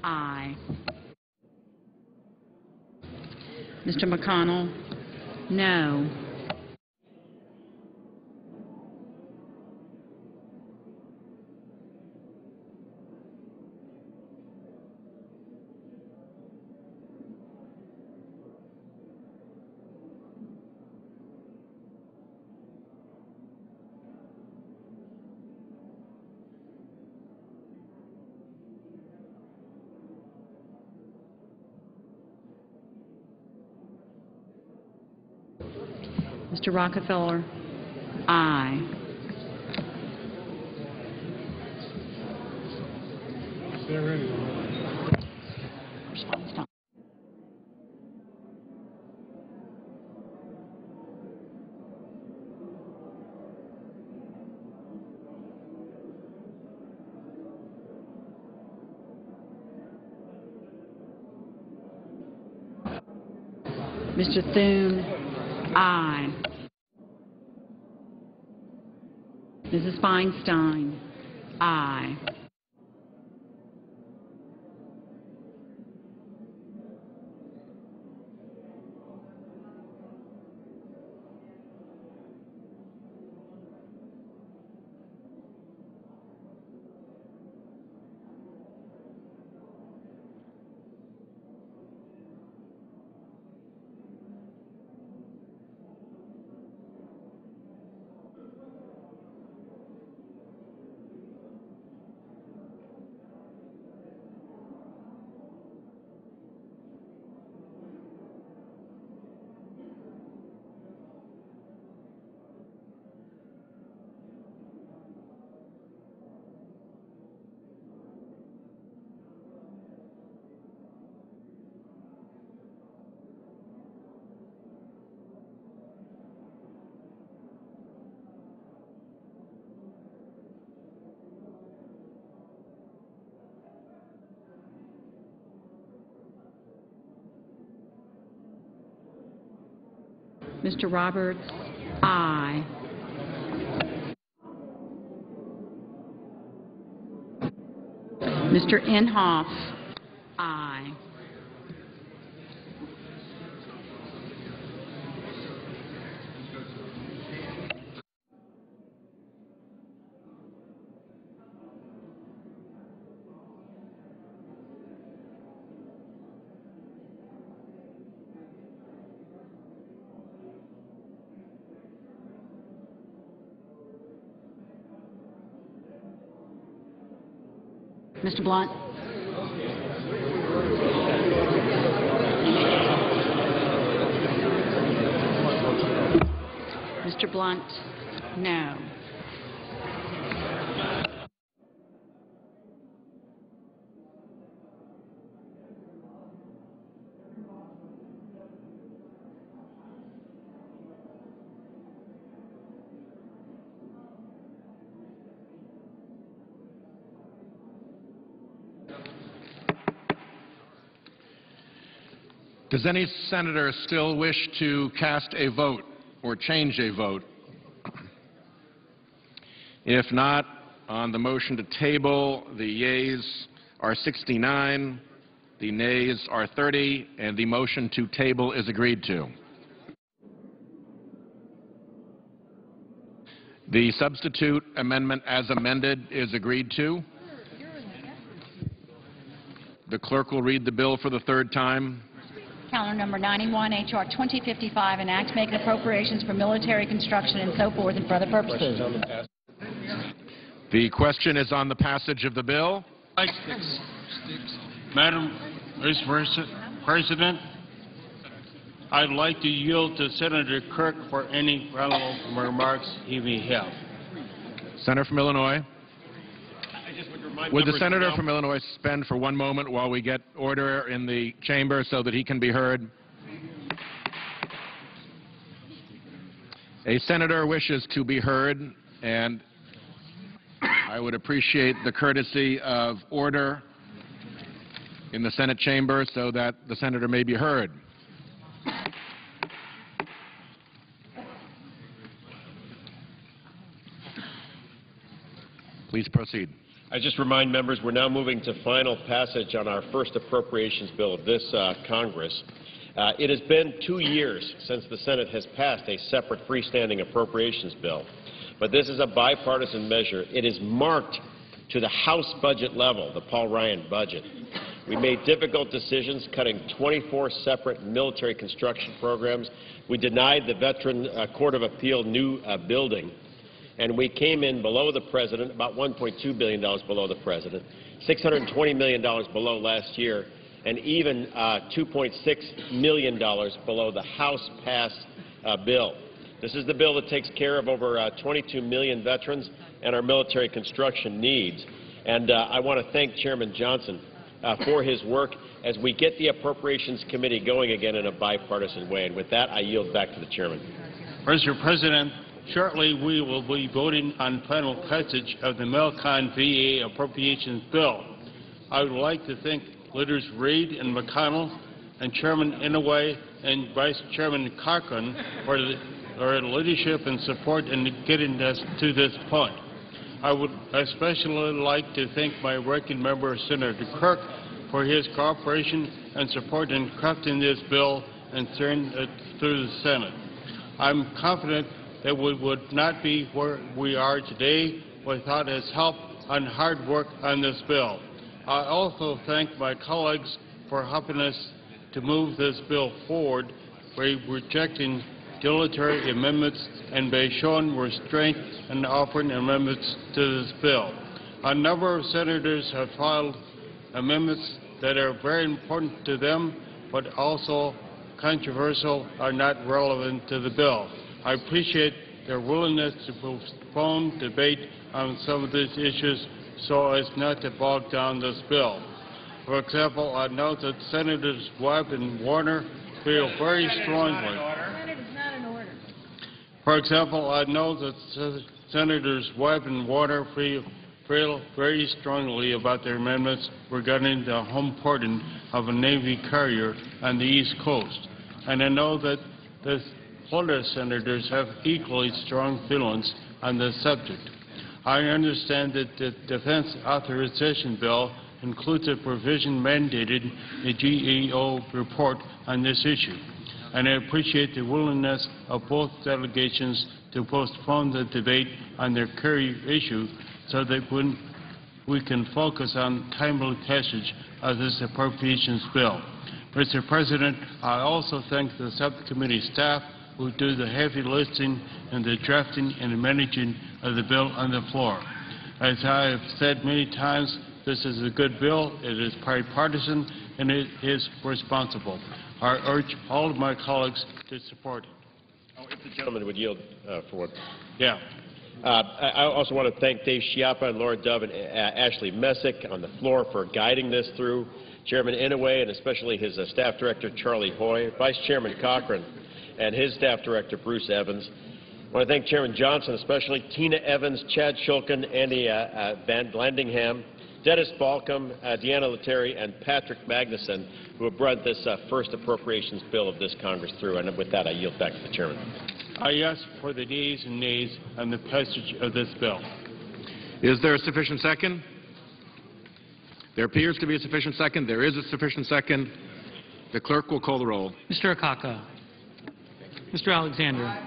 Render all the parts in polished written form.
Aye. Mr. McConnell? No. Mr. Rockefeller? Aye. They're ready. Response time. Mr. Thune? Aye. Mrs. Feinstein? Aye. Mr. Roberts? Aye. Mr. Inhofe? Aye. Mr. Blunt? Mr. Blunt? No. Does any senator still wish to cast a vote or change a vote? If not, on the motion to table, the yeas are 69, the nays are 30, and the motion to table is agreed to. The substitute amendment as amended is agreed to. The clerk will read the bill for the third time. Calendar number 91, H.R. 2055, an act making appropriations for military construction and so forth and for other purposes. The question is on the passage of the bill. Madam Vice President, I'd like to yield to Senator Kirk for any final remarks he may have. Senator from Illinois. Would the senator from Illinois suspend for one moment while we get order in the chamber so that he can be heard? A senator wishes to be heard, and I would appreciate the courtesy of order in the Senate chamber so that the senator may be heard. Please proceed. I just remind members we're now moving to final passage on our first appropriations bill of this Congress. It has been 2 years since the Senate has passed a separate freestanding appropriations bill, but this is a bipartisan measure. It is marked to the House budget level, the Paul Ryan budget. We made difficult decisions, cutting 24 separate military construction programs. We denied the Veteran Court of Appeal new building, and we came in below the President, about $1.2 billion below the President, $620 million below last year, and even $2.6 million below the House-passed bill. This is the bill that takes care of over 22 million veterans and our military construction needs. And I want to thank Chairman Johnson for his work as we get the Appropriations Committee going again in a bipartisan way. And with that, I yield back to the Chairman. Mr. President, shortly we will be voting on final passage of the MilCon-VA appropriations bill. I would like to thank Leaders Reid and McConnell and Chairman Inouye and Vice Chairman Cochran for their leadership and support in getting us to this point. I would especially like to thank my ranking member, Senator Kirk, for his cooperation and support in crafting this bill and sending it through the Senate. I'm confident that we would not be where we are today without his help and hard work on this bill. I also thank my colleagues for helping us to move this bill forward by rejecting dilatory amendments and by showing restraint and offering amendments to this bill. A number of senators have filed amendments that are very important to them but also controversial or not relevant to the bill. I appreciate their willingness to postpone debate on some of these issues so as not to bog down this bill. For example, I note that Senators Webb and Warner feel very strongly. For example, I know that Senators Webb and Warner feel very strongly about their amendments regarding the home porting of a Navy carrier on the East Coast. And I know that the Florida senators have equally strong feelings on this subject. I understand that the Defense Authorization Bill includes a provision mandating a GAO report on this issue, and I appreciate the willingness of both delegations to postpone the debate on their carrier issue so that we can focus on timely passage of this appropriations bill. Mr. President, I also thank the subcommittee staff who do the heavy lifting in the drafting and managing of the bill on the floor. As I have said many times, this is a good bill, it is bipartisan, and it is responsible. I urge all of my colleagues to support it. Oh, if the gentleman would yield for one. Yeah. I also want to thank Dave Schiappa and Laura Dove and Ashley Messick on the floor for guiding this through, Chairman Inouye and especially his staff director, Charlie Hoy, Vice Chairman Cochran, and his staff director, Bruce Evans. I want to thank Chairman Johnson, especially Tina Evans, Chad Shulkin, Andy Van Blandingham, Dennis Balcom, Deanna Lettieri, and Patrick Magnuson, who have brought this first appropriations bill of this Congress through. And with that, I yield back to the Chairman. I ask for the yeas and nays on the passage of this bill. Is there a sufficient second? There appears to be a sufficient second. There is a sufficient second. The clerk will call the roll. Mr. Akaka. Mr. Alexander.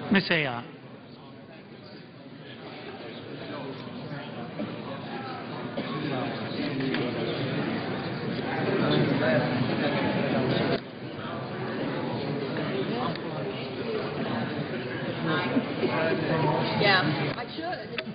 Ms. Aya. Yeah, I should.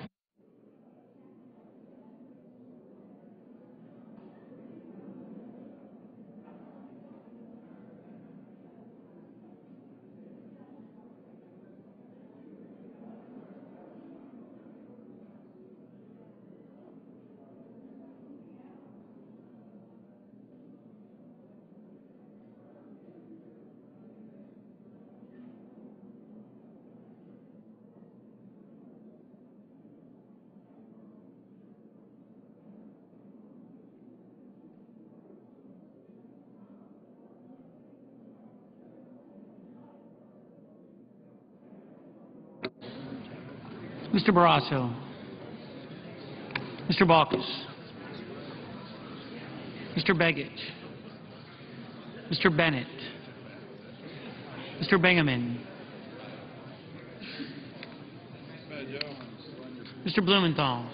Mr. Barrasso. Mr. Balkus. Mr. Begich. Mr. Bennett. Mr. Bingaman. Mr. Blumenthal.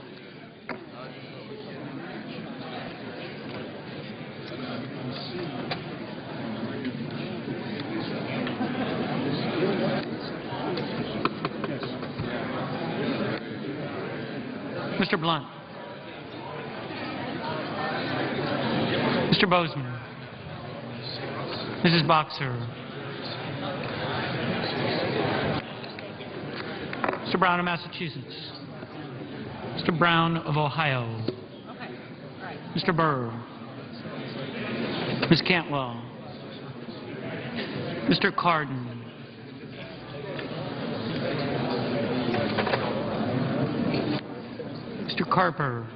Mr. Blunt. Mr. Bozeman. Mrs. Boxer. Mr. Brown of Massachusetts. Mr. Brown of Ohio. Mr. Burr. Ms. Cantwell. Mr. Cardin. Mr. Carper.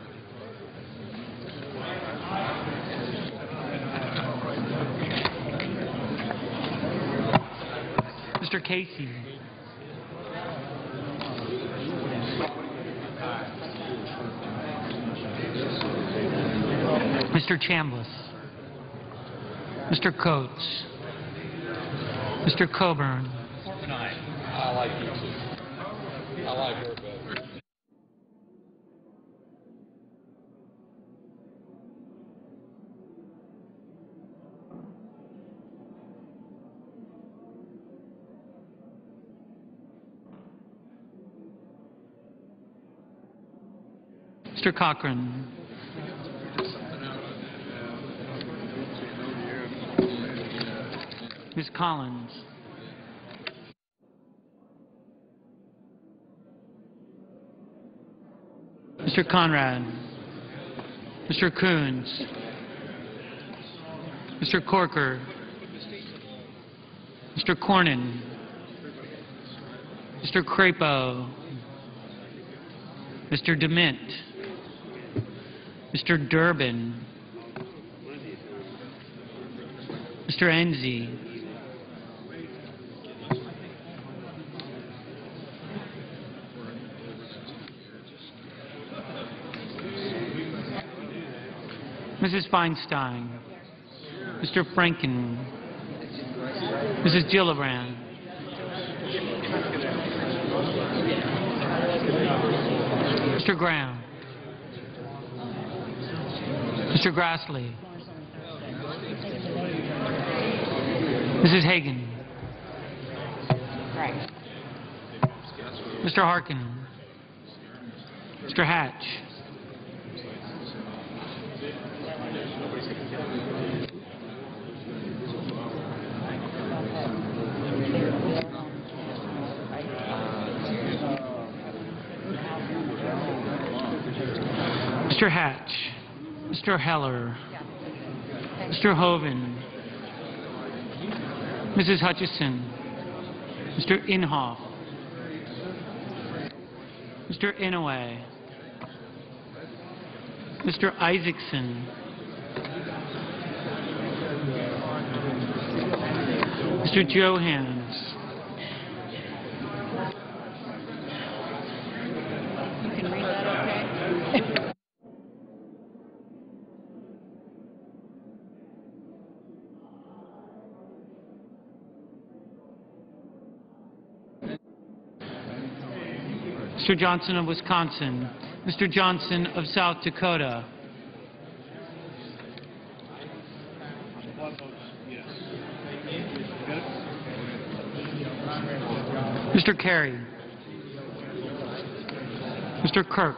Mr. Casey. Mr. Chambliss. Mr. Coates. Mr. Coburn. I like you too. I like her better. Mr. Cochran. Ms. Collins. Mr. Conrad. Mr. Coons. Mr. Corker. Mr. Cornyn. Mr. Crapo. Mr. DeMint. Mr. Durbin. Mr. Enzi. Mrs. Feinstein. Mr. Franken. Mrs. Gillibrand. Mr. Graham. Mr. Grassley. Mrs. Hagan. Mr. Harkin. Mr. Hatch. Mr. Hatch. Mr. Heller. Mr. Hoven. Mrs. Hutchison. Mr. Inhofe. Mr. Inouye. Mr. Isaacson. Mr. Johans. You can read that, okay? Mr. Johnson of Wisconsin. Mr. Johnson of South Dakota. Mr. Kerry. Mr. Kirk.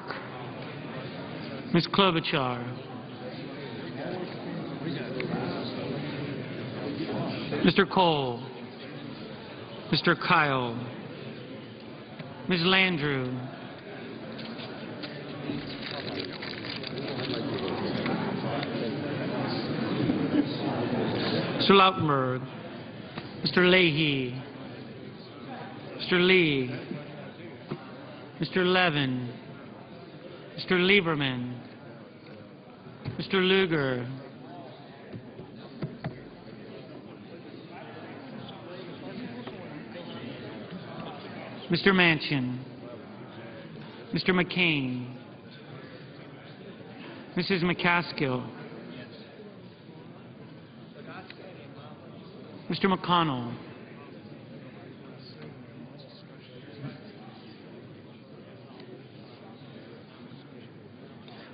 Ms. Klobuchar. Mr. Cole. Mr. Kyle. Ms. Landrieu. Mr. Lautenberg. Mr. Leahy. Mr. Lee. Mr. Levin. Mr. Lieberman. Mr. Lugar. Mr. Manchin. Mr. McCain, Mrs. McCaskill, Mr. McConnell,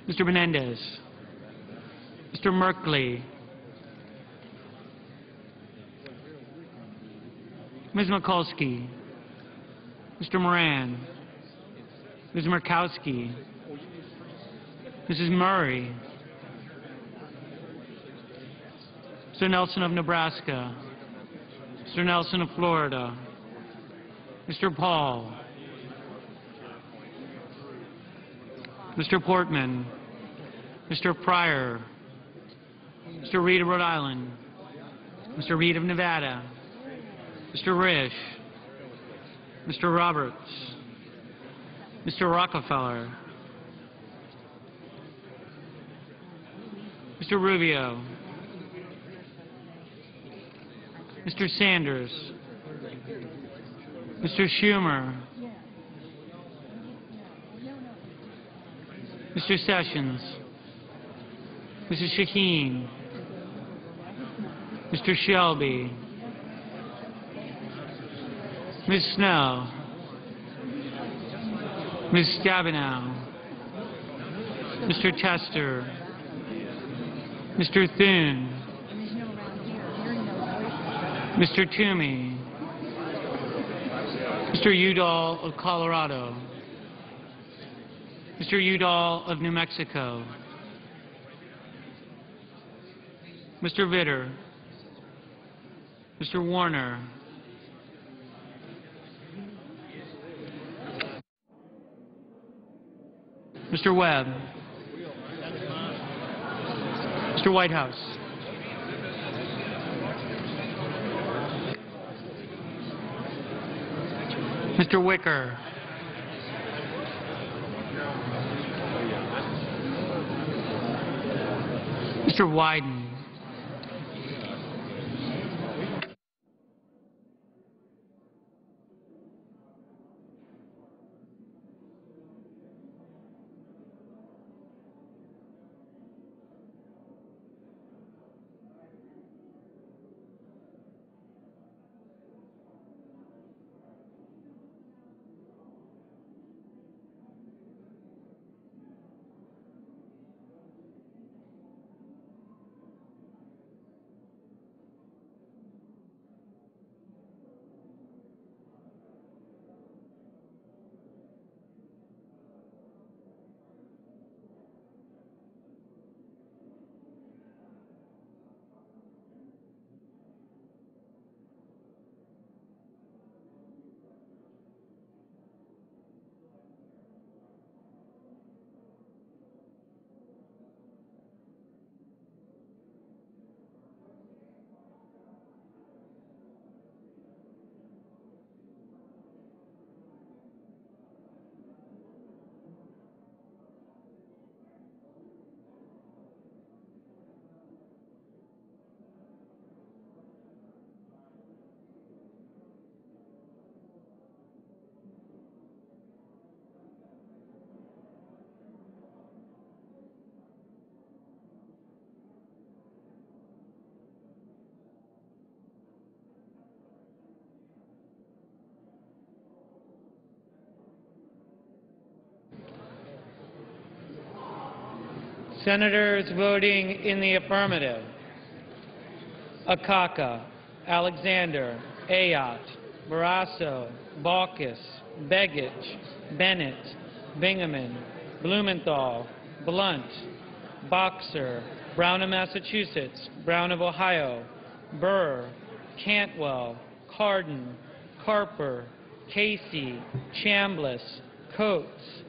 Mr. Menendez, Mr. Merkley, Ms. Mikulski, Mr. Moran, Ms. Murkowski, Mrs. Murray, Mr. Nelson of Nebraska, Mr. Nelson of Florida, Mr. Paul, Mr. Portman, Mr. Pryor, Mr. Reed of Rhode Island, Mr. Reed of Nevada, Mr. Risch, Mr. Roberts, Mr. Rockefeller, Mr. Rubio, Mr. Sanders, Mr. Schumer, Mr. Sessions, Mrs. Shaheen, Mr. Shelby, Ms. Snow, Ms. Stabenow, Mr. Tester, Mr. Thune, Mr. Toomey, Mr. Udall of Colorado, Mr. Udall of New Mexico, Mr. Vitter, Mr. Warner, Mr. Webb, Mr. Whitehouse, Mr. Wicker, Mr. Wyden, Senators voting in the affirmative: Akaka, Alexander, Ayotte, Barrasso, Baucus, Begich, Bennett, Bingaman, Blumenthal, Blunt, Boxer, Brown of Massachusetts, Brown of Ohio, Burr, Cantwell, Cardin, Carper, Casey, Chambliss, Coates,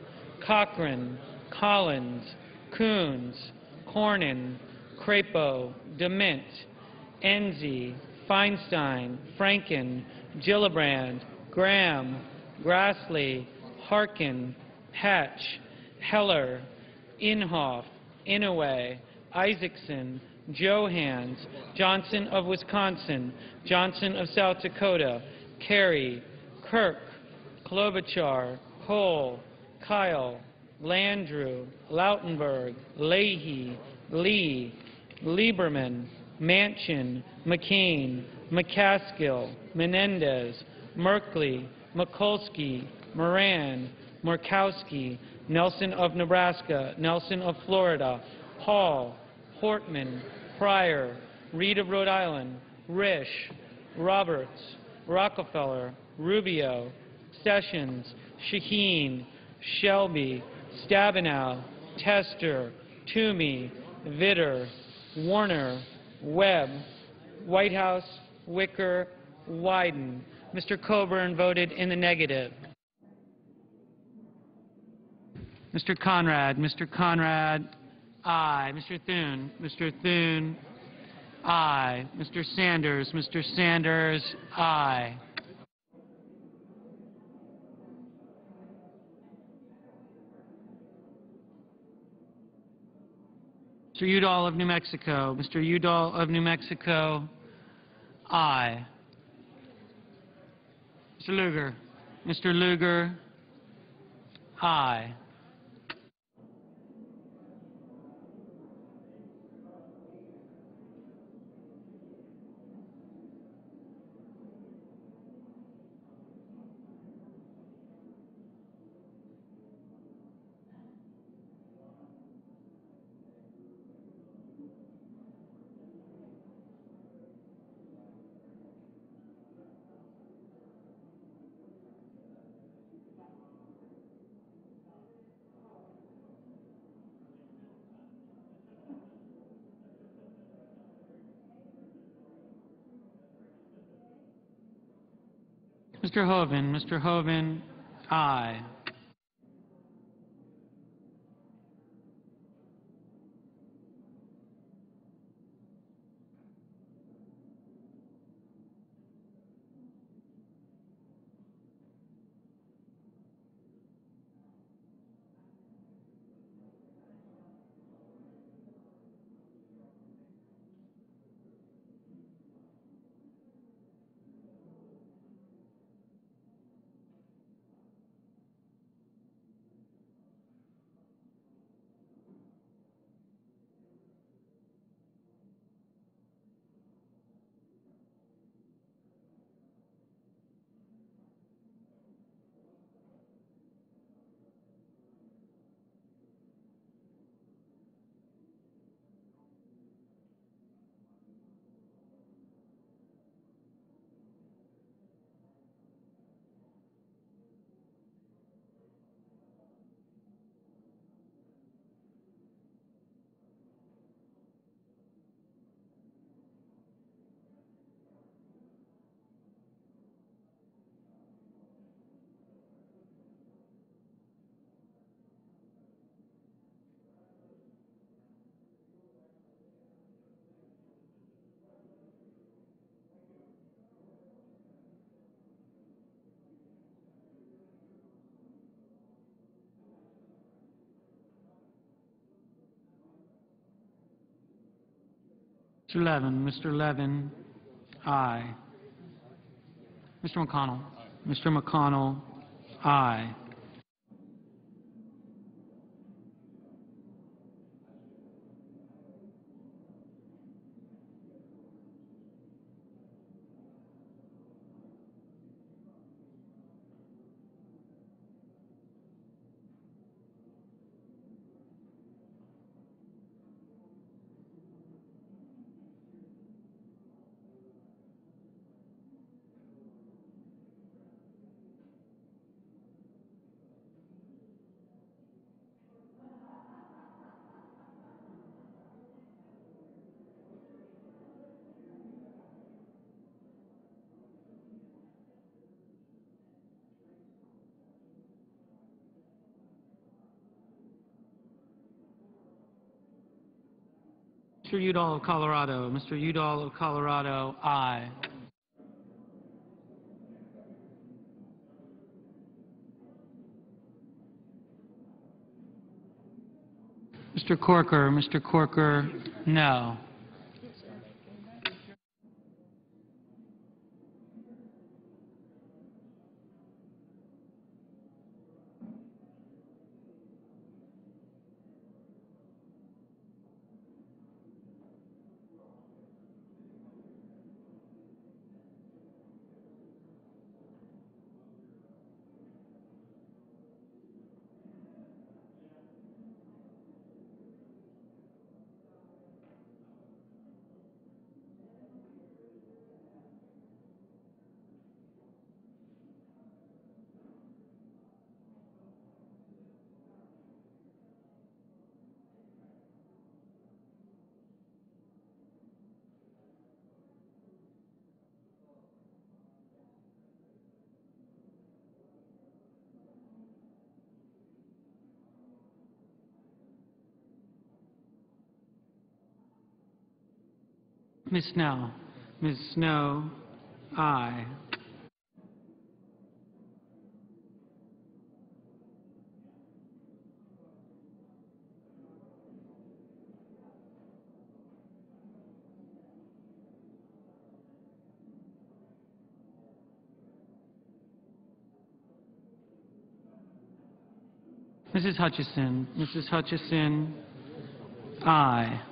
Cochran, Collins, Coons, Cornyn, Crapo, DeMint, Enzi, Feinstein, Franken, Gillibrand, Graham, Grassley, Harkin, Hatch, Heller, Inhofe, Inouye, Isaacson, Johans, Johnson of Wisconsin, Johnson of South Dakota, Kerry, Kirk, Klobuchar, Hull, Kyle, Landrieu, Lautenberg, Leahy, Lee, Lieberman, Manchin, McCain, McCaskill, Menendez, Merkley, Mikulski, Moran, Murkowski, Nelson of Nebraska, Nelson of Florida, Hall, Portman, Pryor, Reed of Rhode Island, Risch, Roberts, Rockefeller, Rubio, Sessions, Shaheen, Shelby, Stabenow, Tester, Toomey, Vitter, Warner, Webb, Whitehouse, Wicker, Wyden. Mr. Coburn voted in the negative. Mr. Conrad, aye. Mr. Thune, aye. Mr. Sanders, aye. Mr. Udall of New Mexico, aye. Mr. Lugar, aye. Mr. Hoven, aye. Mr. Levin, aye. Mr. McConnell, aye. Mr. Udall of Colorado, aye. Mr. Corker, no. Ms. Snell. Ms. Snow, aye. Mrs. Hutchison. Mrs. Hutchison, aye.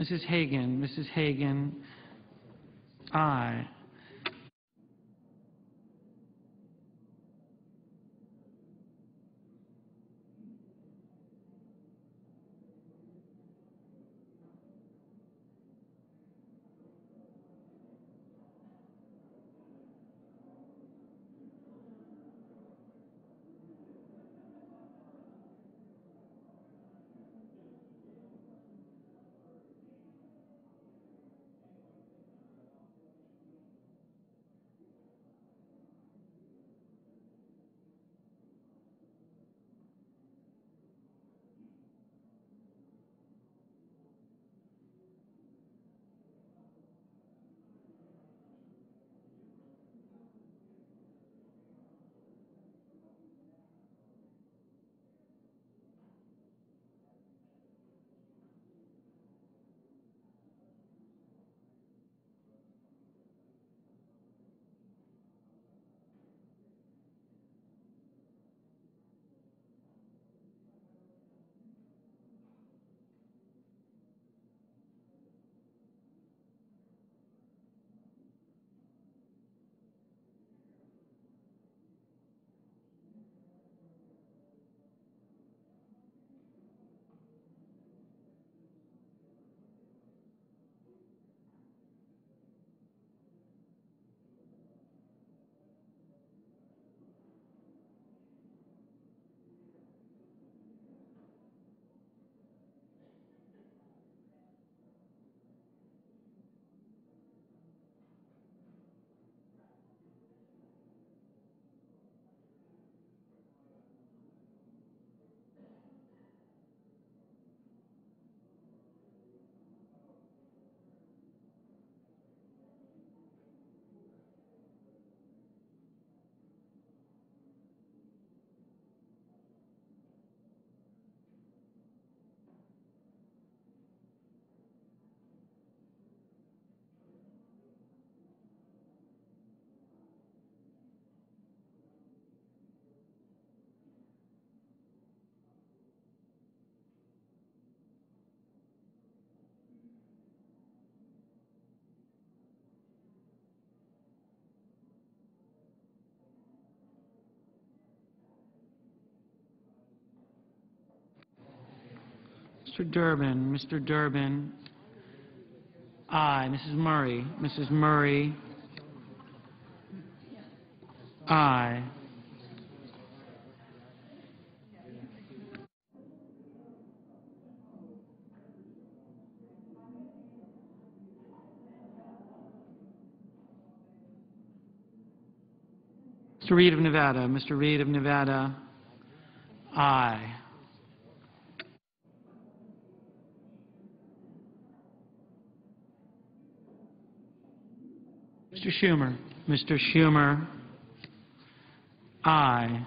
Mrs. Hagan. Mrs. Hagan, aye. Mr. Durbin. Mr. Durbin. Aye. Mrs. Murray. Mrs. Murray. Aye. Mr. Reed of Nevada. Mr. Reed of Nevada. Aye. Mr. Schumer. Mr. Schumer. Aye.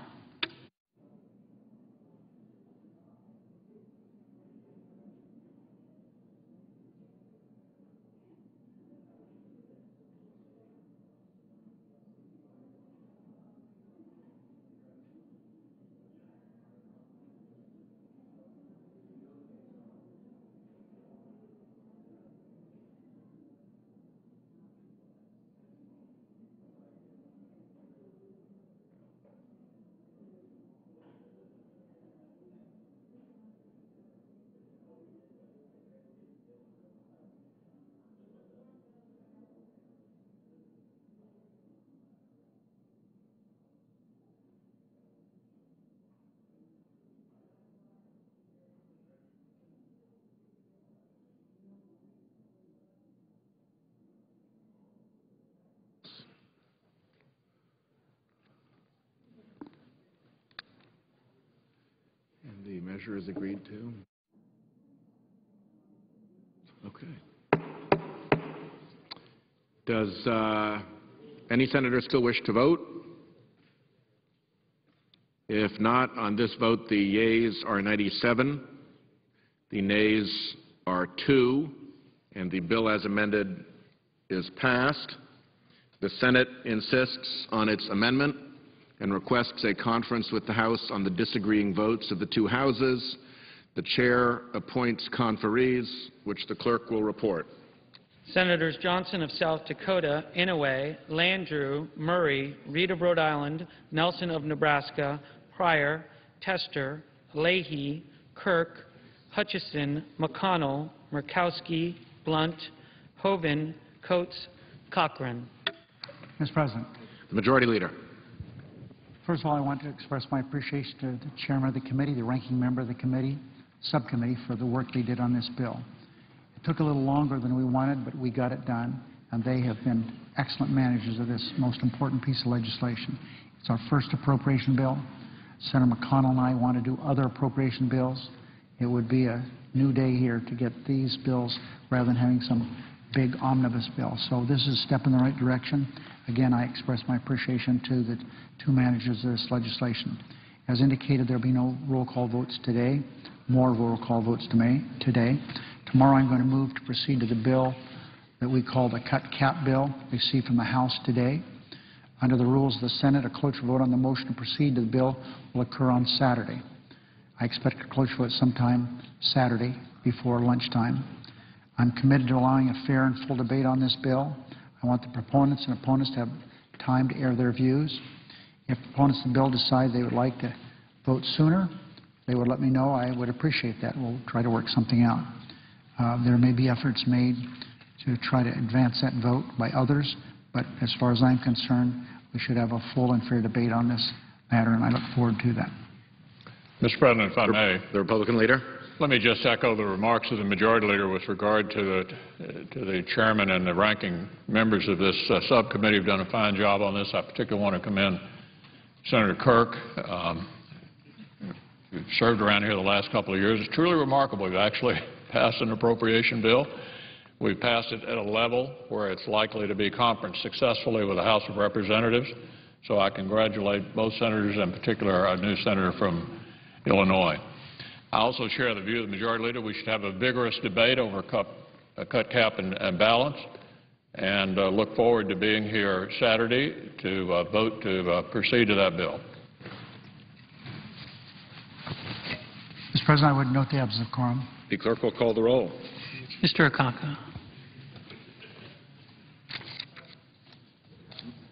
And the measure is agreed to. Okay. Does any senator still wish to vote? If not, on this vote, the yeas are 97, the nays are 2, and the bill as amended is passed. The Senate insists on its amendment and requests a conference with the House on the disagreeing votes of the two houses. The chair appoints conferees, which the clerk will report. Senators Johnson of South Dakota, Inouye, Landrieu, Murray, Reed of Rhode Island, Nelson of Nebraska, Pryor, Tester, Leahy, Kirk, Hutchison, McConnell, Murkowski, Blunt, Hoeven, Coates, Cochran. Mr. President. The Majority Leader. First of all, I want to express my appreciation to the chairman of the committee, the ranking member of the committee, subcommittee, for the work they did on this bill. It took a little longer than we wanted, but we got it done, and they have been excellent managers of this most important piece of legislation. It's our first appropriation bill. Senator McConnell and I want to do other appropriation bills. It would be a new day here to get these bills rather than having some big omnibus bill. So this is a step in the right direction. Again, I express my appreciation to the two managers of this legislation. As indicated, there will be no roll call votes today, more roll call votes today. Tomorrow I'm going to move to proceed to the bill that we call the cut cap bill received from the House today. Under the rules of the Senate, a cloture vote on the motion to proceed to the bill will occur on Saturday. I expect a cloture vote sometime Saturday before lunchtime. I'm committed to allowing a fair and full debate on this bill. I want the proponents and opponents to have time to air their views. If proponents of the bill decide they would like to vote sooner, they would let me know. I would appreciate that. We'll try to work something out. There may be efforts made to try to advance that vote by others, but as far as I'm concerned, we should have a full and fair debate on this matter, and I look forward to that. Mr. President, if I may. The Republican Leader. Let me just echo the remarks of the Majority Leader with regard to the Chairman and the ranking members of this subcommittee who have done a fine job on this. I particularly want to commend Senator Kirk, who served around here the last couple of years. It's truly remarkable. We've actually passed an appropriation bill. We've passed it at a level where it's likely to be conferenced successfully with the House of Representatives. So I congratulate both senators, in particular our new senator from Illinois. I also share the view of the Majority Leader. We should have a vigorous debate over cut cap and balance, and look forward to being here Saturday to vote to proceed to that bill. Mr. President, I would note the absence of quorum. The clerk will call the roll. Mr. Akaka.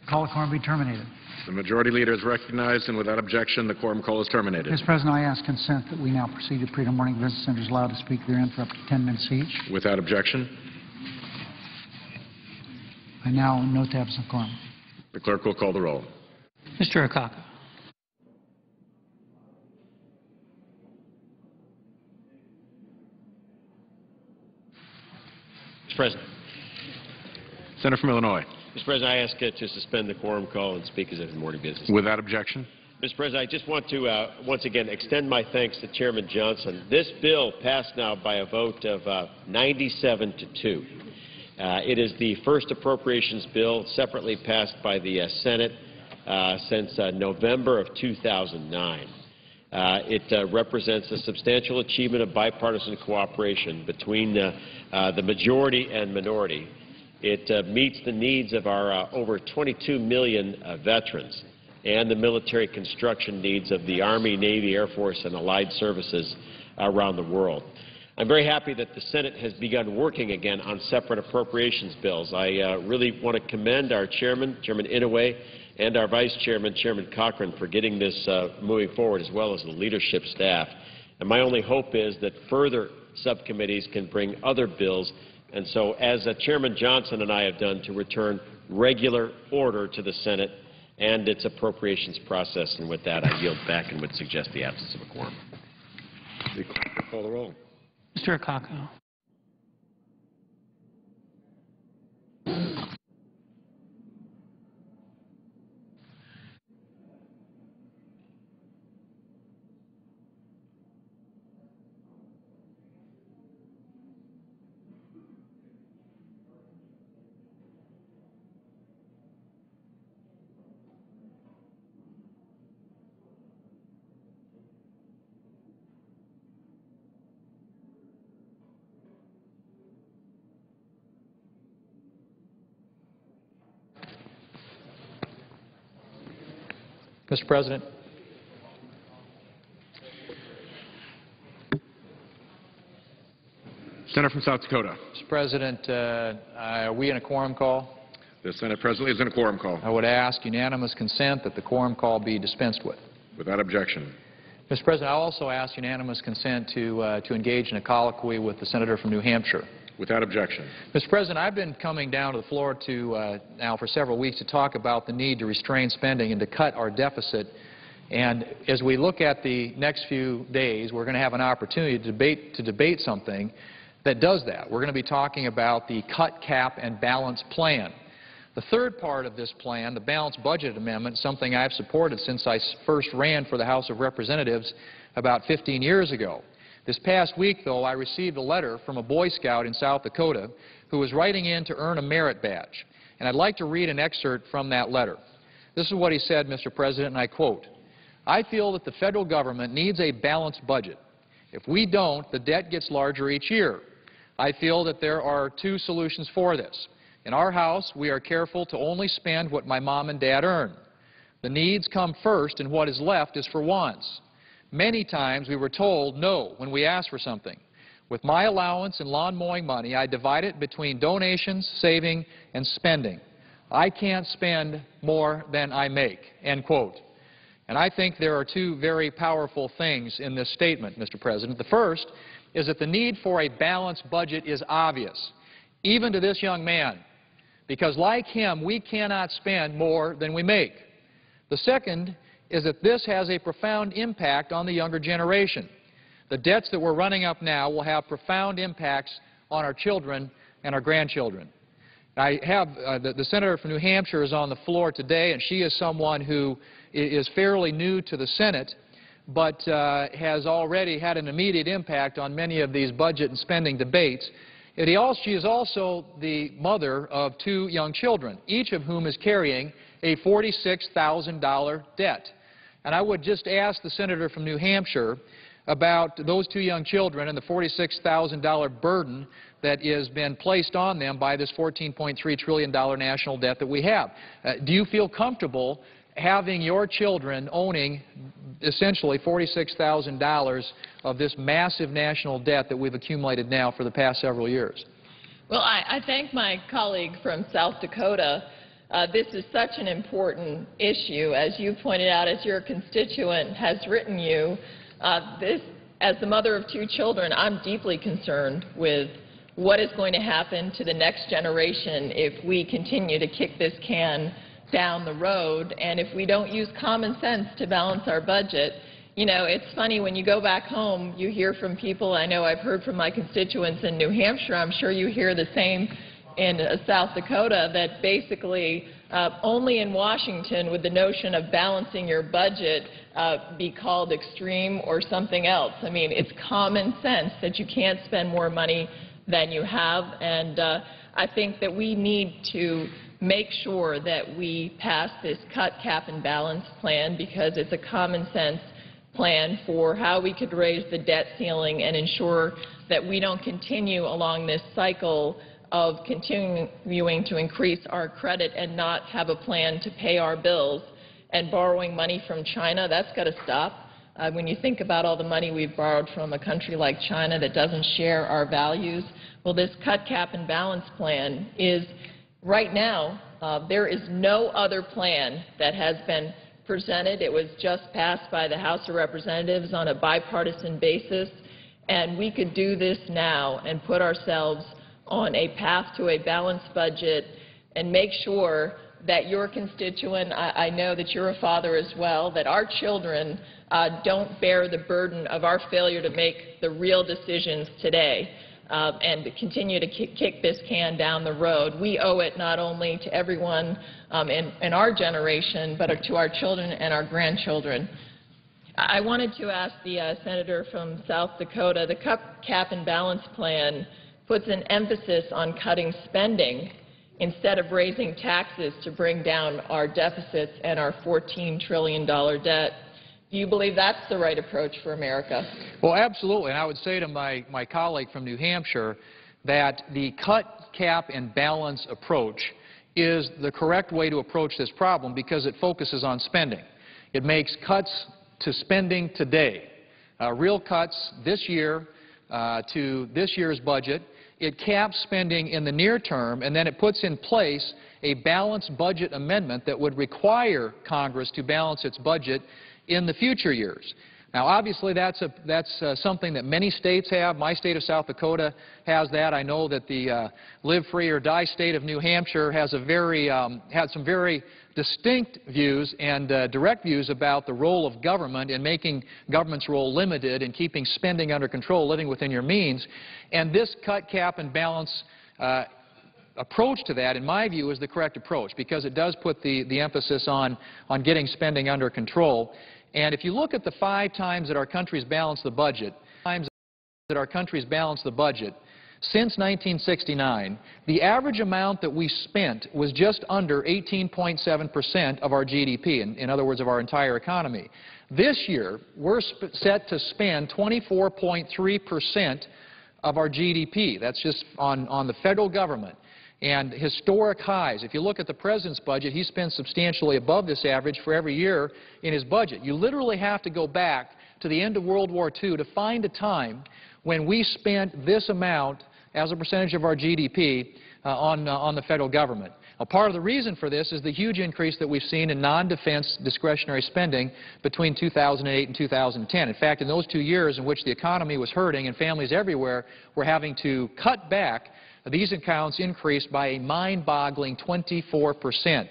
Call the quorum be terminated. The Majority Leader is recognized, and without objection, the quorum call is terminated. Mr. President, I ask consent that we now proceed to Freedom Morning Business Centers allowed to speak therein for up to 10 minutes each. Without objection, I now note the absence of quorum. the clerk will call the roll. Mr. Akaka. Mr. President. Senator from Illinois. Mr. President, I ask to suspend the quorum call and speak as if the morning business. Without objection, Mr. President, I just want to once again extend my thanks to Chairman Johnson. This bill passed now by a vote of 97 to 2. It is the first appropriations bill separately passed by the Senate since November of 2009. It represents a substantial achievement of bipartisan cooperation between the majority and minority. It meets the needs of our over 22 million veterans and the military construction needs of the Army, Navy, Air Force, and allied services around the world. I'm very happy that the Senate has begun working again on separate appropriations bills. I really want to commend our chairman, Chairman Inouye, and our vice chairman, Chairman Cochran, for getting this moving forward, as well as the leadership staff. And my only hope is that further subcommittees can bring other bills, and so as Chairman Johnson and I have done, to return regular order to the Senate and its appropriations process. And with that, I yield back and would suggest the absence of a quorum. the clerk will call the roll. Mr. Akaka. Mr. President. Senator from South Dakota. Mr. President, are we in a quorum call? The Senate presently is in a quorum call. I would ask unanimous consent that the quorum call be dispensed with. Without objection. Mr. President, I also ask unanimous consent to engage in a colloquy with the senator from New Hampshire. Without objection. Mr. President, I've been coming down to the floor now for several weeks to talk about the need to restrain spending and to cut our deficit. And as we look at the next few days, we're going to have an opportunity to debate something that does that. We're going to be talking about the cut, cap, and balance plan. The third part of this plan, the balanced budget amendment, something I've supported since I first ran for the House of Representatives about 15 years ago. This past week, though, I received a letter from a Boy Scout in South Dakota who was writing in to earn a merit badge. And I'd like to read an excerpt from that letter. This is what he said, Mr. President, and I quote, "I feel that the federal government needs a balanced budget. If we don't, the debt gets larger each year. I feel that there are two solutions for this. In our house, we are careful to only spend what my mom and dad earn. The needs come first, and what is left is for wants. Many times we were told no when we asked for something. With my allowance and lawn mowing money, I divide it between donations, saving, and spending. I can't spend more than I make," end quote. And I think there are two very powerful things in this statement, Mr. President. The first is that the need for a balanced budget is obvious, even to this young man, because like him, we cannot spend more than we make. The second is that this has a profound impact on the younger generation. The debts that we're running up now will have profound impacts on our children and our grandchildren. I have the senator from New Hampshire is on the floor today, and she is someone who is fairly new to the Senate, but has already had an immediate impact on many of these budget and spending debates. And she is also the mother of two young children, each of whom is carrying a $46,000 debt. And I would just ask the senator from New Hampshire about those two young children and the $46,000 burden that has been placed on them by this $14.3 trillion national debt that we have. Do you feel comfortable having your children owning essentially $46,000 of this massive national debt that we've accumulated now for the past several years? Well, I thank my colleague from South Dakota This is such an important issue. As you pointed out, as your constituent has written you, as the mother of 2 children, I'm deeply concerned with what is going to happen to the next generation if we continue to kick this can down the road, and if we don't use common sense to balance our budget. You know, it's funny, when you go back home, you hear from people. I know I've heard from my constituents in New Hampshire. I'm sure you hear the same in South Dakota, that basically only in Washington would the notion of balancing your budget be called extreme or something else. I mean, it's common sense that you can't spend more money than you have, and I think that we need to make sure that we pass this cut, cap, and balance plan, because it's a common sense plan for how we could raise the debt ceiling and ensure that we don't continue along this cycle of continuing to increase our credit and not have a plan to pay our bills, and borrowing money from China. That's got to stop. When you think about all the money we've borrowed from a country like China that doesn't share our values, well, this cut, cap, and balance plan is, right now, there is no other plan that has been presented. It was just passed by the House of Representatives on a bipartisan basis, and we could do this now and put ourselves on a path to a balanced budget and make sure that your constituent, I know that you're a father as well, that our children don't bear the burden of our failure to make the real decisions today and to continue to kick this can down the road. We owe it not only to everyone in our generation, but to our children and our grandchildren. I wanted to ask the senator from South Dakota, the cut, cap, and balance plan puts an emphasis on cutting spending instead of raising taxes to bring down our deficits and our $14 trillion debt. Do you believe that's the right approach for America? Well, absolutely. And I would say to my colleague from New Hampshire that the cut, cap, and balance approach is the correct way to approach this problem, because it focuses on spending. It makes cuts to spending today, real cuts this year to this year's budget. It caps spending in the near term, and then it puts in place a balanced budget amendment that would require Congress to balance its budget in the future years. Now, obviously, that's something that many states have. My state of South Dakota has that. I know that the Live Free or Die state of New Hampshire has had some very distinct views and direct views about the role of government in making government's role limited and keeping spending under control, living within your means. And this cut, cap, and balance approach to that, in my view, is the correct approach, because it does put the emphasis on getting spending under control. And if you look at the 5 times that our country's balanced the budget, since 1969, the average amount that we spent was just under 18.7% of our GDP, in other words, of our entire economy. This year, we're set to spend 24.3% of our GDP. That's just on the federal government. And historic highs. If you look at the President's budget, he spends substantially above this average for every year in his budget. You literally have to go back to the end of World War II to find a time when we spent this amount as a percentage of our GDP on the federal government. Now, part of the reason for this is the huge increase that we've seen in non-defense discretionary spending between 2008 and 2010. In fact, in those 2 years in which the economy was hurting and families everywhere were having to cut back, these accounts increased by a mind-boggling 24%.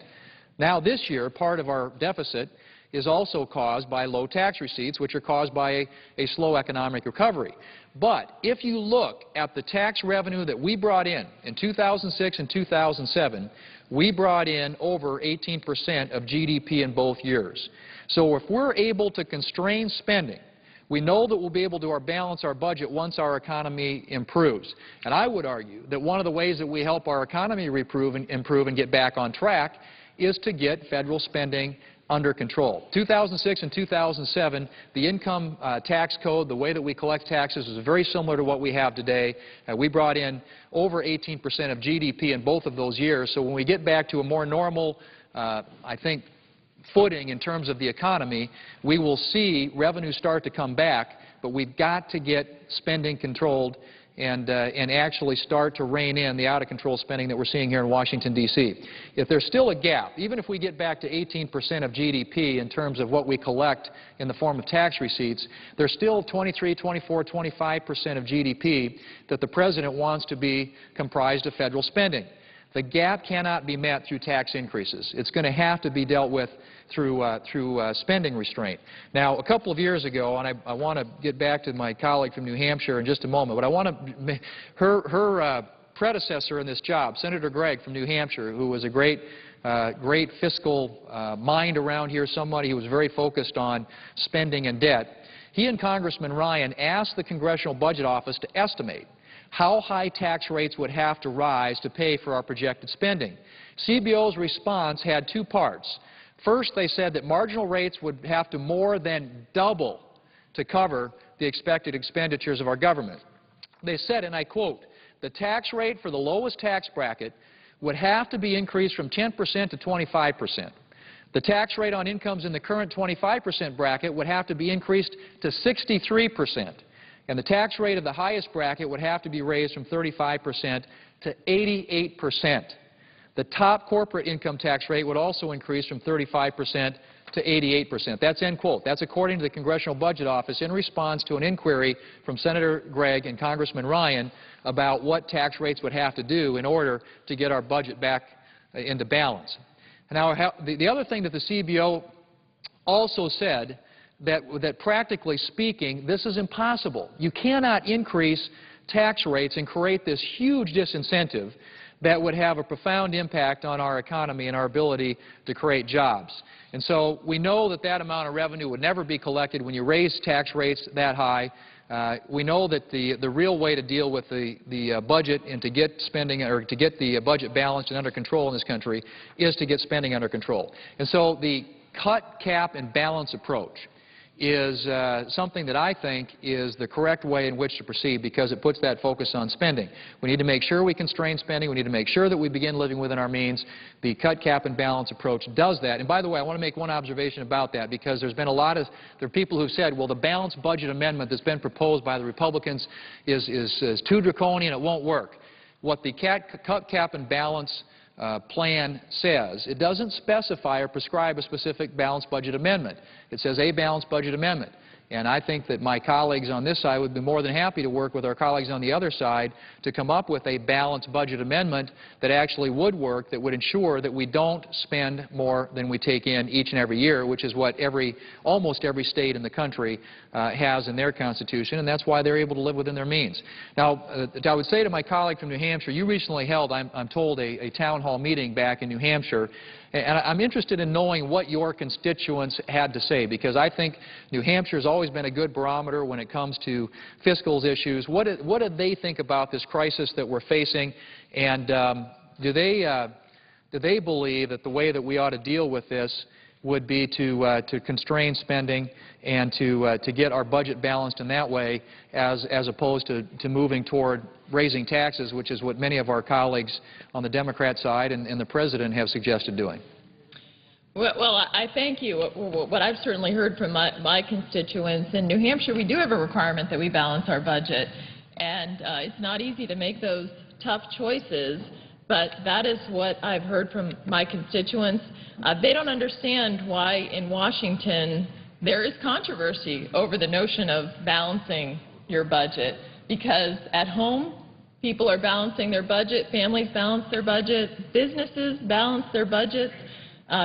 Now, this year, part of our deficit is also caused by low tax receipts, which are caused by a slow economic recovery. But if you look at the tax revenue that we brought in 2006 and 2007, we brought in over 18% of GDP in both years. So if we're able to constrain spending, we know that we'll be able to balance our budget once our economy improves. And I would argue that one of the ways that we help our economy improve and get back on track is to get federal spending under control. 2006 and 2007, the income tax code, the way that we collect taxes, is very similar to what we have today. We brought in over 18% of GDP in both of those years. So when we get back to a more normal, I think, footing in terms of the economy, we will see revenue start to come back, but we've got to get spending controlled and actually start to rein in the out-of-control spending that we're seeing here in Washington, D.C. If there's still a gap, even if we get back to 18% of GDP in terms of what we collect in the form of tax receipts, there's still 23, 24, 25% of GDP that the President wants to be comprised of federal spending. The gap cannot be met through tax increases. It's going to have to be dealt with through spending restraint. Now, a couple of years ago, and I want to get back to my colleague from New Hampshire in just a moment, but I want to her predecessor in this job, Senator Gregg from New Hampshire, who was a great fiscal mind around here, somebody who was very focused on spending and debt. He and Congressman Ryan asked the Congressional Budget Office to estimate how high tax rates would have to rise to pay for our projected spending. CBO's response had two parts. First, they said that marginal rates would have to more than double to cover the expected expenditures of our government. They said, and I quote, the tax rate for the lowest tax bracket would have to be increased from 10% to 25%. The tax rate on incomes in the current 25% bracket would have to be increased to 63%. And the tax rate of the highest bracket would have to be raised from 35% to 88%. The top corporate income tax rate would also increase from 35% to 88%. That's end quote. That's according to the Congressional Budget Office in response to an inquiry from Senator Gregg and Congressman Ryan about what tax rates would have to do in order to get our budget back into balance. Now, the other thing that the CBO also said that practically speaking, this is impossible. You cannot increase tax rates and create this huge disincentive that would have a profound impact on our economy and our ability to create jobs. And so we know that that amount of revenue would never be collected when you raise tax rates that high. We know that the real way to deal with the budget and to get spending or to get the budget balanced and under control in this country is to get spending under control. And so the cut, cap, and balance approach is something that I think is the correct way in which to proceed because it puts that focus on spending. We need to make sure we constrain spending. We need to make sure that we begin living within our means. The cut, cap, and balance approach does that. And by the way, I want to make one observation about that because there's been there are people who've said, well, the balanced budget amendment that's been proposed by the Republicans is too draconian, it won't work. What the cut, cap, and balance plan says, it doesn't specify or prescribe a specific balanced budget amendment. It says a balanced budget amendment. And I think that my colleagues on this side would be more than happy to work with our colleagues on the other side to come up with a balanced budget amendment that actually would work, that would ensure that we don't spend more than we take in each and every year, which is what almost every state in the country has in their constitution, and that's why they're able to live within their means. Now, I would say to my colleague from New Hampshire, you recently held, I'm told, a town hall meeting back in New Hampshire. And I'm interested in knowing what your constituents had to say, because I think New Hampshire has always been a good barometer when it comes to fiscal issues. What did they think about this crisis that we're facing? And do they believe that the way that we ought to deal with this would be to constrain spending and to get our budget balanced in that way as opposed to moving toward raising taxes, which is what many of our colleagues on the Democrat side and the President have suggested doing? Well, I thank you. What I've certainly heard from my constituents in New Hampshire, we do have a requirement that we balance our budget. And it's not easy to make those tough choices, but that is what I've heard from my constituents. They don't understand why in Washington there is controversy over the notion of balancing your budget, because at home people are balancing their budget, families balance their budget, businesses balance their budgets.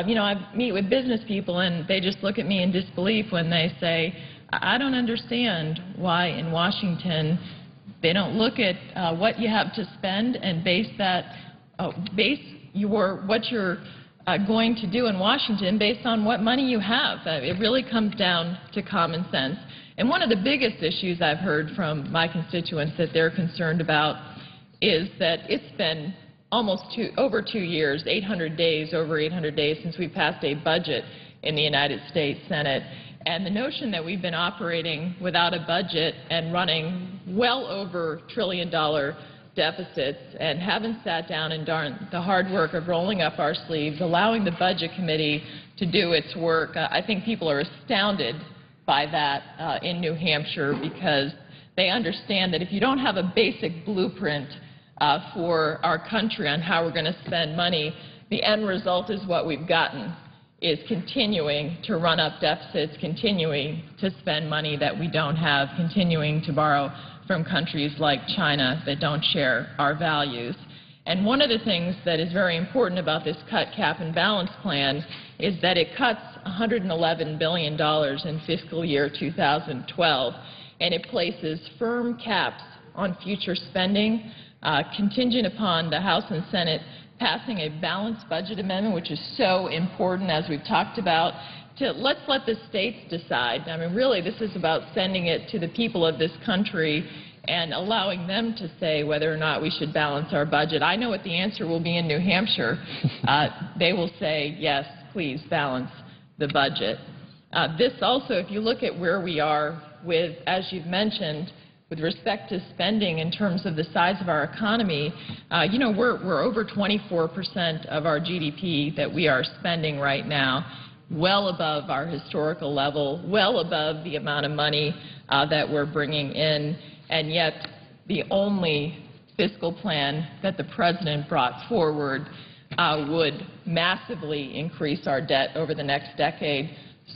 You know, I meet with business people and they just look at me in disbelief when they say, I don't understand why in Washington they don't look at what you have to spend and base what you're going to do in Washington based on what money you have. It really comes down to common sense. And one of the biggest issues I've heard from my constituents that they're concerned about is that it's been almost over 2 years, 800 days, over 800 days since we passed a budget in the United States Senate. And the notion that we've been operating without a budget and running well over trillion-dollar deficits and haven't sat down and done the hard work of rolling up our sleeves, allowing the Budget Committee to do its work, I think people are astounded by that in New Hampshire, because they understand that if you don't have a basic blueprint for our country on how we're going to spend money, the end result is what we've gotten, is continuing to run up deficits, continuing to spend money that we don't have, continuing to borrow from countries like China that don't share our values. And one of the things that is very important about this cut, cap, and balance plan is that it cuts $111 billion in fiscal year 2012, and it places firm caps on future spending, contingent upon the House and Senate passing a balanced budget amendment, which is so important, as we've talked about, to let's let the states decide. I mean, really, this is about sending it to the people of this country and allowing them to say whether or not we should balance our budget. I know what the answer will be in New Hampshire. They will say, yes, please balance the budget. This also, if you look at where we are with, as you've mentioned, with respect to spending in terms of the size of our economy, you know, we're over 24% of our GDP that we are spending right now, well above our historical level, well above the amount of money that we're bringing in, and yet the only fiscal plan that the President brought forward would massively increase our debt over the next decade,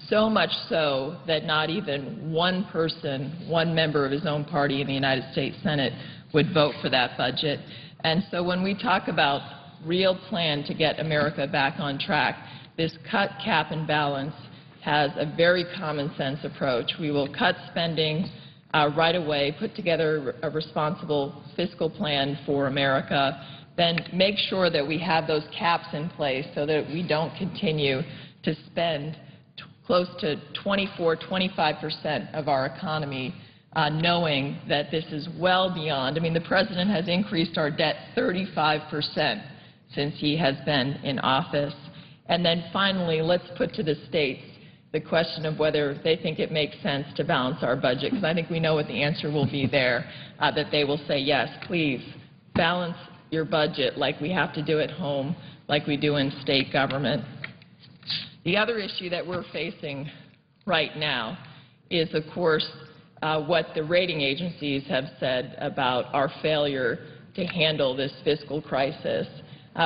so much so that not even one person, one member of his own party in the United States Senate would vote for that budget. And so when we talk about real plan to get America back on track, this cut, cap, and balance has a very common sense approach. We will cut spending right away, put together a responsible fiscal plan for America, then make sure that we have those caps in place so that we don't continue to spend close to 24–25% of our economy, knowing that this is well beyond. I mean, the President has increased our debt 35% since he has been in office. And then finally, let's put to the states the question of whether they think it makes sense to balance our budget, because I think we know what the answer will be there, that they will say, yes, please, balance your budget like we have to do at home, like we do in state government. The other issue that we're facing right now is, of course, what the rating agencies have said about our failure to handle this fiscal crisis.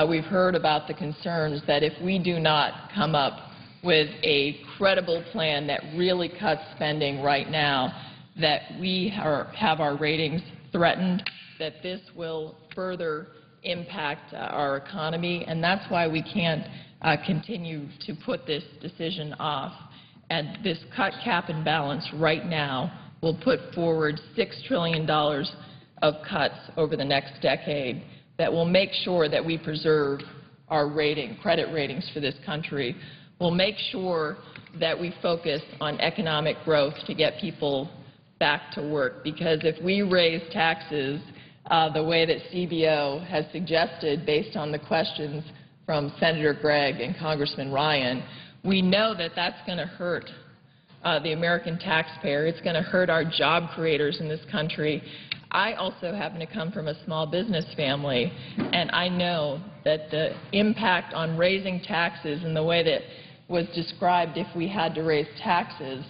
We've heard about the concerns that if we do not come up with a credible plan that really cuts spending right now, that we have our ratings threatened, that this will further impact our economy, and that's why we can't continue to put this decision off. And this cut, cap, and balance right now will put forward $6 trillion of cuts over the next decade that will make sure that we preserve our credit ratings for this country. We'll make sure that we focus on economic growth to get people back to work, because if we raise taxes the way that CBO has suggested based on the questions from Senator Gregg and Congressman Ryan, we know that that's going to hurt the American taxpayer. It's going to hurt our job creators in this country. I also happen to come from a small business family, and I know that the impact on raising taxes in the way that was described, if we had to raise taxes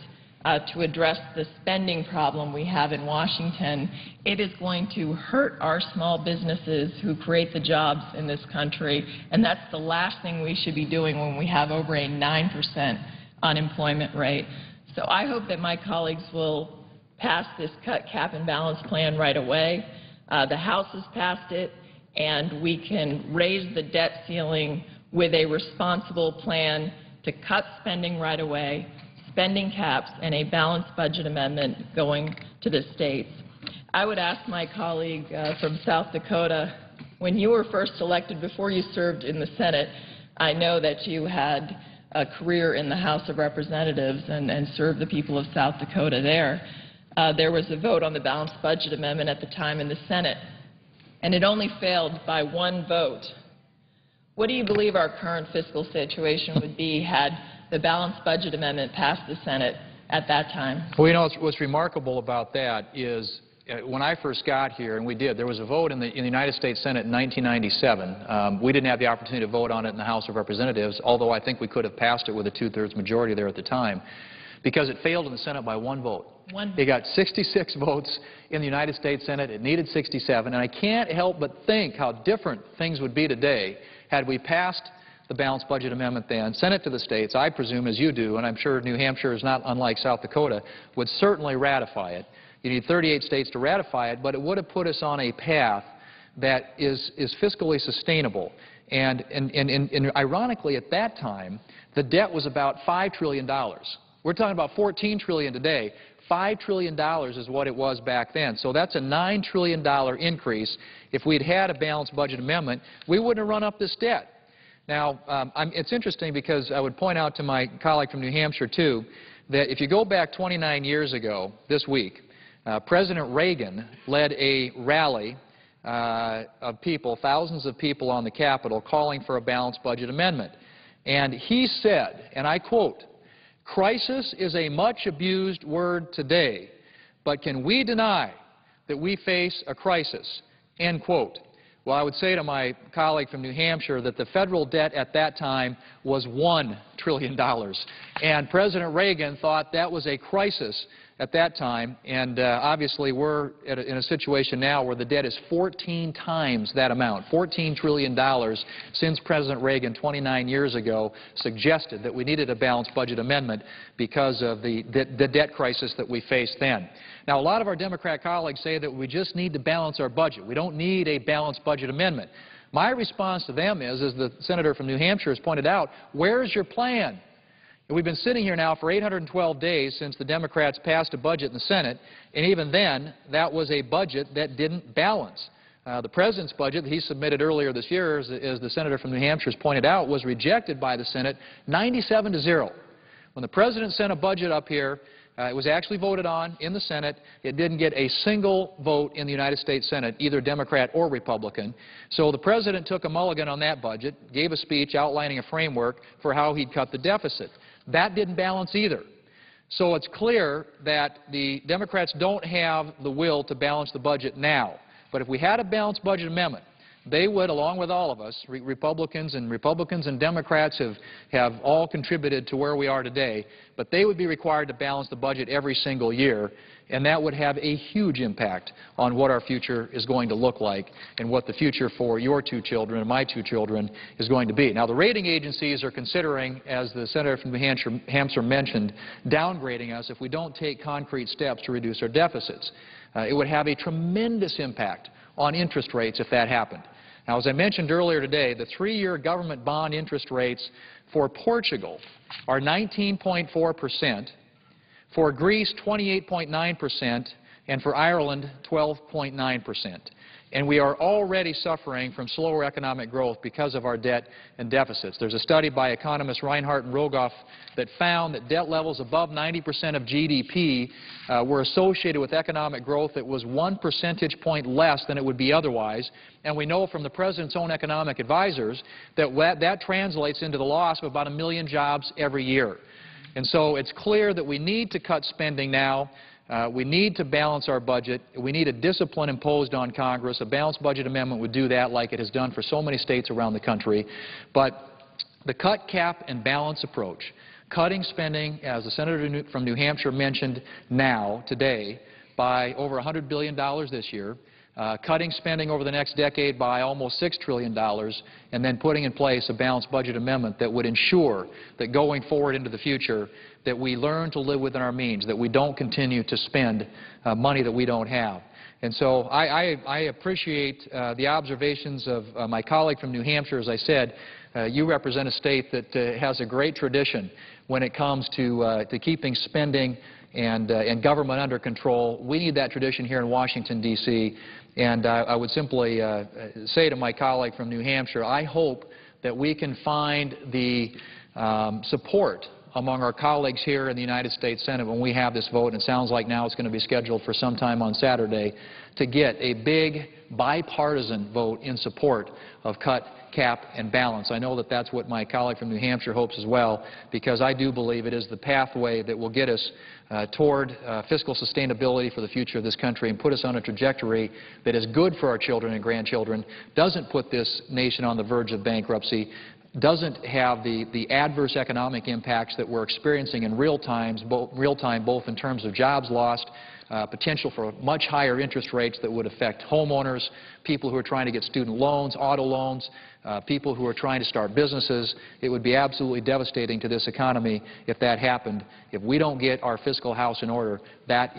to address the spending problem we have in Washington, it is going to hurt our small businesses who create the jobs in this country, and that's the last thing we should be doing when we have over a 9% unemployment rate. So I hope that my colleagues will pass this cut, cap, and balance plan right away. The House has passed it, and we can raise the debt ceiling with a responsible plan to cut spending right away, spending caps, and a balanced budget amendment going to the states. I would ask my colleague from South Dakota, when you were first elected, before you served in the Senate, I know that you had a career in the House of Representatives and served the people of South Dakota there. There was a vote on the balanced budget amendment at the time in the Senate, and it only failed by one vote. What do you believe our current fiscal situation would be had the balanced budget amendment passed the Senate at that time? Well, you know, what's remarkable about that is when I first got here, and we did, there was a vote in the United States Senate in 1997. We didn't have the opportunity to vote on it in the House of Representatives, although I think we could have passed it with a two-thirds majority there at the time. because it failed in the Senate by one vote. One. It got 66 votes in the United States Senate. It needed 67. And I can't help but think how different things would be today had we passed the balanced budget amendment then, sent it to the states, I presume, as you do, and I'm sure New Hampshire is not unlike South Dakota, would certainly ratify it. You need 38 states to ratify it, but it would have put us on a path that is fiscally sustainable. And ironically, at that time, the debt was about $5 trillion. We're talking about $14 trillion today. $5 trillion is what it was back then. So that's a $9 trillion increase. If we'd had a balanced budget amendment, we wouldn't have run up this debt. Now, it's interesting because I would point out to my colleague from New Hampshire, too, that if you go back 29 years ago this week, President Reagan led a rally of people, thousands of people on the Capitol, calling for a balanced budget amendment. And he said, and I quote, "Crisis is a much abused word today, but can we deny that we face a crisis?" End quote. Well, I would say to my colleague from New Hampshire that the federal debt at that time was $1 trillion. And President Reagan thought that was a crisis at that time. And obviously we're in a situation now where the debt is 14 times that amount, $14 trillion, since President Reagan 29 years ago suggested that we needed a balanced budget amendment because of the debt crisis that we faced then. Now, a lot of our Democrat colleagues say that we just need to balance our budget. We don't need a balanced budget amendment. My response to them is, as the senator from New Hampshire has pointed out, where's your plan? And we've been sitting here now for 812 days since the Democrats passed a budget in the Senate, and even then, that was a budget that didn't balance. The President's budget that he submitted earlier this year, as the senator from New Hampshire has pointed out, was rejected by the Senate 97-0. When the President sent a budget up here, it was actually voted on in the Senate. It didn't get a single vote in the United States Senate, either Democrat or Republican. So the President took a mulligan on that budget, gave a speech outlining a framework for how he'd cut the deficit. That didn't balance either. So it's clear that the Democrats don't have the will to balance the budget now. But if we had a balanced budget amendment, they would, along with all of us, Republicans and Democrats have all contributed to where we are today, but they would be required to balance the budget every single year, and that would have a huge impact on what our future is going to look like and what the future for your two children and my two children is going to be. Now, the rating agencies are considering, as the senator from New Hampshire mentioned, downgrading us if we don't take concrete steps to reduce our deficits. It would have a tremendous impact on interest rates if that happened. Now, as I mentioned earlier today, the 3-year government bond interest rates for Portugal are 19.4%, for Greece 28.9%, and for Ireland 12.9%. And we are already suffering from slower economic growth because of our debt and deficits. There's a study by economists Reinhardt and Rogoff that found that debt levels above 90% of GDP were associated with economic growth that was 1 percentage point less than it would be otherwise. And we know from the President's own economic advisors that that translates into the loss of about 1 million jobs every year. And so it's clear that we need to cut spending now. We need to balance our budget. We need a discipline imposed on Congress. A balanced budget amendment would do that like it has done for so many states around the country. But the cut, cap, and balance approach, cutting spending, as the senator from New Hampshire mentioned now, today, by over $100 billion this year, cutting spending over the next decade by almost $6 trillion, and then putting in place a balanced budget amendment that would ensure that going forward into the future that we learn to live within our means, that we don't continue to spend money that we don't have. And so I appreciate the observations of my colleague from New Hampshire. As I said, you represent a state that has a great tradition when it comes to keeping spending and government under control. We need that tradition here in Washington, D.C., and I would simply say to my colleague from New Hampshire, I hope that we can find the support among our colleagues here in the United States Senate when we have this vote, and it sounds like now it's going to be scheduled for sometime on Saturday, to get a big bipartisan vote in support of cut, cap, and balance. I know that that's what my colleague from New Hampshire hopes as well, because I do believe it is the pathway that will get us toward fiscal sustainability for the future of this country and put us on a trajectory that is good for our children and grandchildren, doesn't put this nation on the verge of bankruptcy, doesn't have the adverse economic impacts that we're experiencing in real time, both in terms of jobs lost, potential for much higher interest rates that would affect homeowners, people who are trying to get student loans, auto loans, people who are trying to start businesses. It would be absolutely devastating to this economy if that happened. If we don't get our fiscal house in order, that